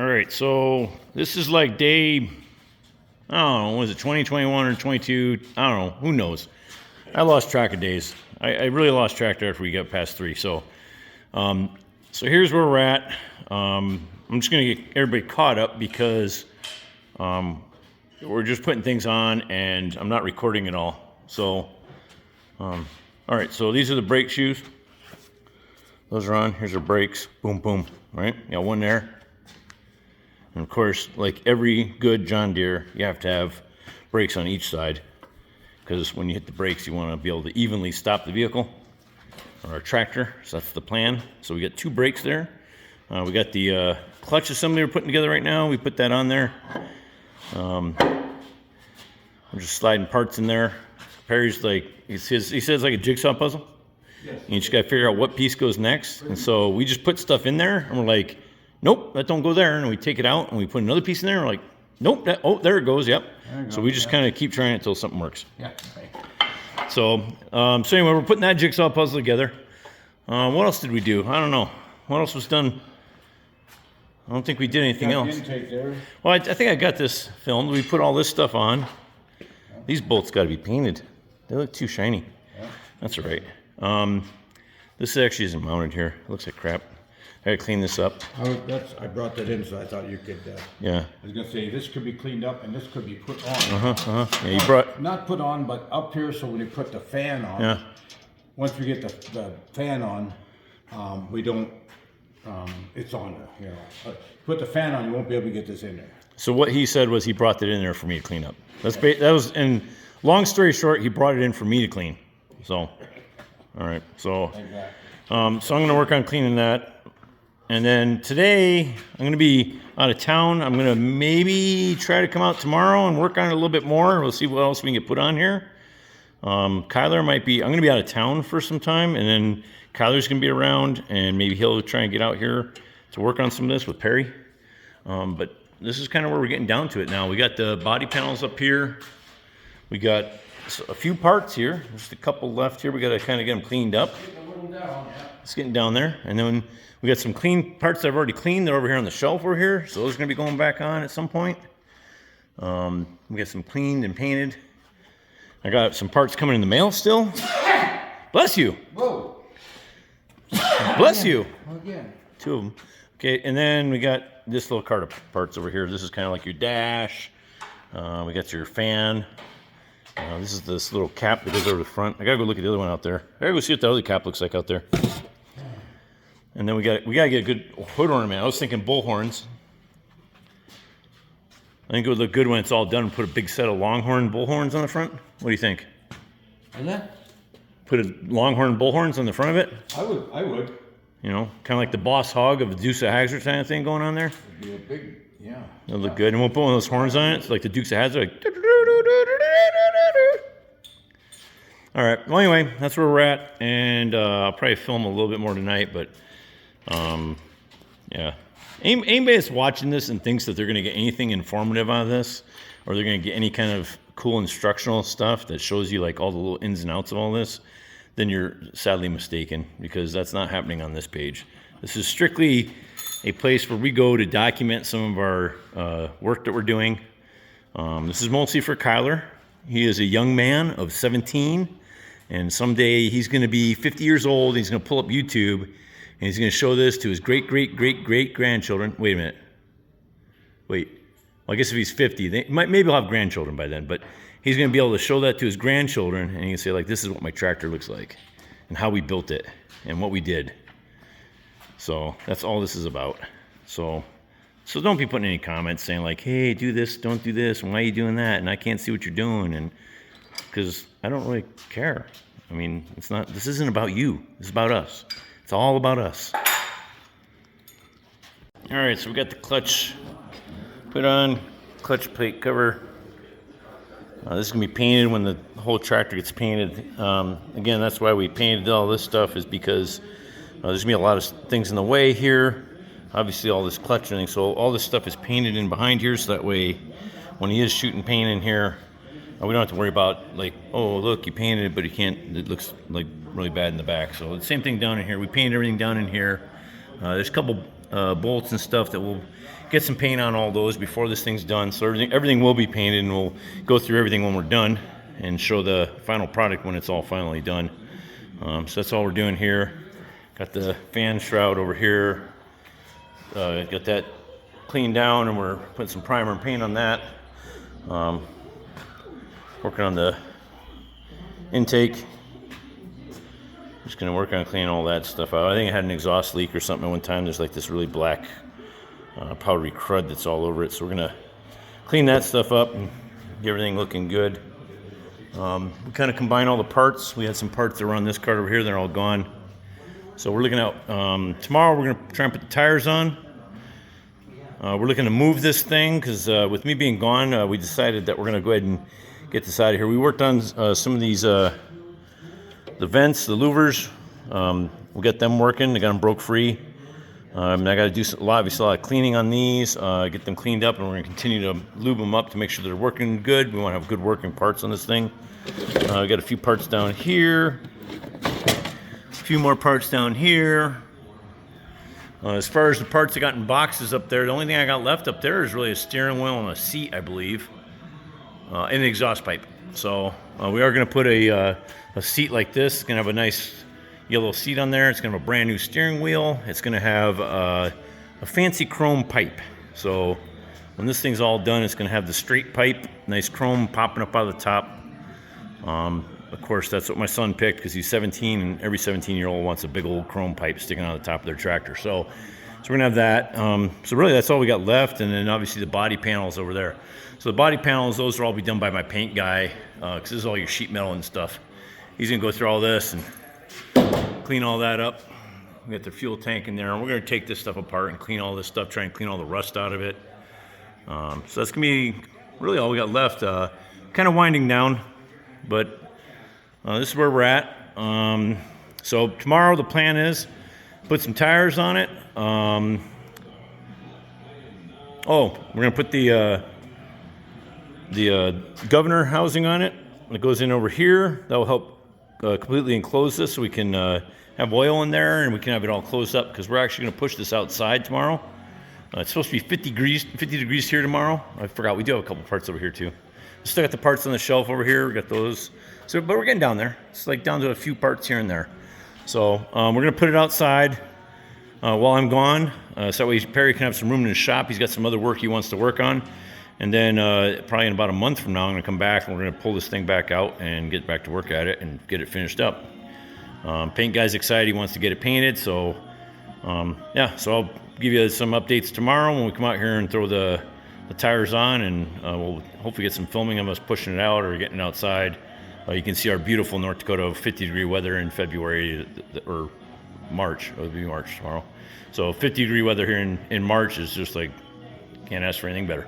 All right, so this is like day, I don't know, was it 2021 or 22? I don't know, who knows? I lost track of days. I really lost track after we got past 3. So here's where we're at. I'm just gonna get everybody caught up because we're just putting things on and I'm not recording it all. So, all right, so these are the brake shoes. Those are on. Here's our brakes. Boom, boom. All right, got one there. And of course, like every good John Deere, you have to have brakes on each side because when you hit the brakes, you want to be able to evenly stop the vehicle or our tractor. So that's the plan. So we got 2 brakes there. We got the clutch assembly we're putting together right now. We put that on there. We're just sliding parts in there. Perry's like, he says like a jigsaw puzzle. Yes. And you just got to figure out what piece goes next. And so we just put stuff in there and we're like, nope, that don't go there. And we take it out and we put another piece in there. And we're like, nope, there it goes. Yep. So we just kind of keep trying it until something works. Yeah. Okay. So anyway, we're putting that jigsaw puzzle together. What else did we do? I don't know. What else was done? I don't think we did anything else. Well, I think I got this filmed. We put all this stuff on. These bolts got to be painted. They look too shiny. Yeah. That's all right. This actually isn't mounted here. It looks like crap. I gotta clean this up. I brought that in, so I thought you could. Yeah. I was gonna say this could be cleaned up and this could be put on. Yeah, you brought. Not put on, but up here, so when you put the fan on. Yeah. Once we get the fan on, we don't. It's on there, you know. But put the fan on, you won't be able to get this in there. So what he said was he brought that in there for me to clean up. That was, and long story short, he brought it in for me to clean. So, all right. So, Exactly. So I'm gonna work on cleaning that. And then today, I'm going to be out of town. I'm going to maybe try to come out tomorrow and work on it a little bit more. We'll see what else we can get put on here. Kyler might be, I'm going to be out of town for some time, and then Kyler's going to be around, and maybe he'll try and get out here to work on some of this with Perry. But this is kind of where we're getting down to it now. We got the body panels up here. We got a few parts here. Just a couple left here. We got to kind of get them cleaned up. It's getting down there. And then we got some clean parts that I've already cleaned. They're over here on the shelf over here. So those are going to be going back on at some point. We got some cleaned and painted. I got some parts coming in the mail still. Bless you. Whoa. Bless you. Again. 2 of them. Okay, and then we got this little cart of parts over here. This is kind of like your dash. We got your fan. This is this little cap that goes over the front. I gotta go look at the other one out there. I gotta go see what the other cap looks like out there. And then we gotta get a good hood ornament. I was thinking bull horns. I think it would look good when it's all done and put a big set of longhorn bull horns on the front. What do you think? Is that? Put a longhorn bull horns on the front of it? I would. You know, kind of like the Boss Hog of the Dukes of Hazzard kind of thing going on there. It'd be a big, yeah. It'll look good. And we'll put one of those horns on it. It's like the Dukes of Hazzard. Like, all right. Well, anyway, that's where we're at. And I'll probably film a little bit more tonight. But, yeah. Anybody that's watching this and thinks that they're going to get anything informative out of this, or they're going to get any kind of cool instructional stuff that shows you like all the little ins and outs of all this, then you're sadly mistaken, because that's not happening on this page. This is strictly a place where we go to document some of our work that we're doing. This is mostly for Kyler. He is a young man of 17, and someday he's going to be 50 years old. He's going to pull up YouTube, and he's going to show this to his great-great-great-great-grandchildren. Wait a minute. Wait. Well, I guess if he's 50, maybe he'll have grandchildren by then, but he's going to be able to show that to his grandchildren, and he can say, like, this is what my tractor looks like, and how we built it, and what we did. So that's all this is about. So don't be putting any comments saying, like, hey, do this, don't do this, and why are you doing that, and I can't see what you're doing, and because I don't really care. I mean, this isn't about you. It's about us. It's all about us. All right, so we got the clutch put on, clutch plate cover. This is going to be painted when the whole tractor gets painted. Again, that's why we painted all this stuff, is because there's going to be a lot of things in the way here. Obviously, all this clutch and everything. So all this stuff is painted in behind here, so that way when he is shooting paint in here, we don't have to worry about, like, oh, look, you painted it, but it looks like really bad in the back. So the same thing down in here. We painted everything down in here. There's a couple bolts and stuff that we'll get some paint on all those before this thing's done. So everything will be painted, and we'll go through everything when we're done and show the final product when it's all finally done. So that's all we're doing here. Got the fan shroud over here. Got that cleaned down, and we're putting some primer and paint on that. Working on the intake. Just gonna work on cleaning all that stuff out. I think I had an exhaust leak or something at one time. There's like this really black powdery crud that's all over it. So we're gonna clean that stuff up and get everything looking good. We kind of combine all the parts. We had some parts that were on this cart over here. They're all gone. So we're looking at tomorrow. We're gonna try and put the tires on. We're looking to move this thing because with me being gone, we decided that we're gonna go ahead and get this out of here. We worked on some of these the vents, the louvers. We'll get them working. I got them broke free. I got to do a lot of cleaning on these, get them cleaned up, and we're going to continue to lube them up to make sure they're working good. We want to have good working parts on this thing. We got a few parts down here, a few more parts down here. As far as the parts I got in boxes up there, the only thing I got left up there is really a steering wheel and a seat, I believe, and an exhaust pipe. So we are going to put a seat like this. It's going to have a nice yellow seat on there. It's going to have a brand new steering wheel. It's going to have a fancy chrome pipe. So when this thing's all done, it's going to have the straight pipe, nice chrome popping up out of the top. Of course, that's what my son picked because he's 17, and every 17-year-old wants a big old chrome pipe sticking out of the top of their tractor. So we're going to have that. So really, that's all we got left. And then obviously the body panels over there. So the body panels, those will all be done by my paint guy because this is all your sheet metal and stuff. He's going to go through all this and clean all that up. We got the fuel tank in there, and we're going to take this stuff apart and clean all this stuff, try and clean all the rust out of it. So that's going to be really all we got left. Kind of winding down, but this is where we're at. So tomorrow the plan is put some tires on it. We're going to put the governor housing on it. It goes in over here. That will help completely enclose this so we can have oil in there and we can have it all closed up because we're actually going to push this outside tomorrow. It's supposed to be 50 degrees here tomorrow. I forgot we do have a couple parts over here too. We still got the parts on the shelf over here. We got those. So, but we're getting down there. It's like down to a few parts here and there. So we're going to put it outside while I'm gone. So that way Perry can have some room in his shop. He's got some other work he wants to work on. And then probably in about a month from now, I'm going to come back and we're going to pull this thing back out and get back to work at it and get it finished up. Paint guy's excited. He wants to get it painted. So, so I'll give you some updates tomorrow when we come out here and throw the tires on. And we'll hopefully get some filming of us pushing it out or getting it outside. You can see our beautiful North Dakota 50-degree weather in February or March. It'll be March tomorrow. So 50-degree weather here in March is just like, can't ask for anything better.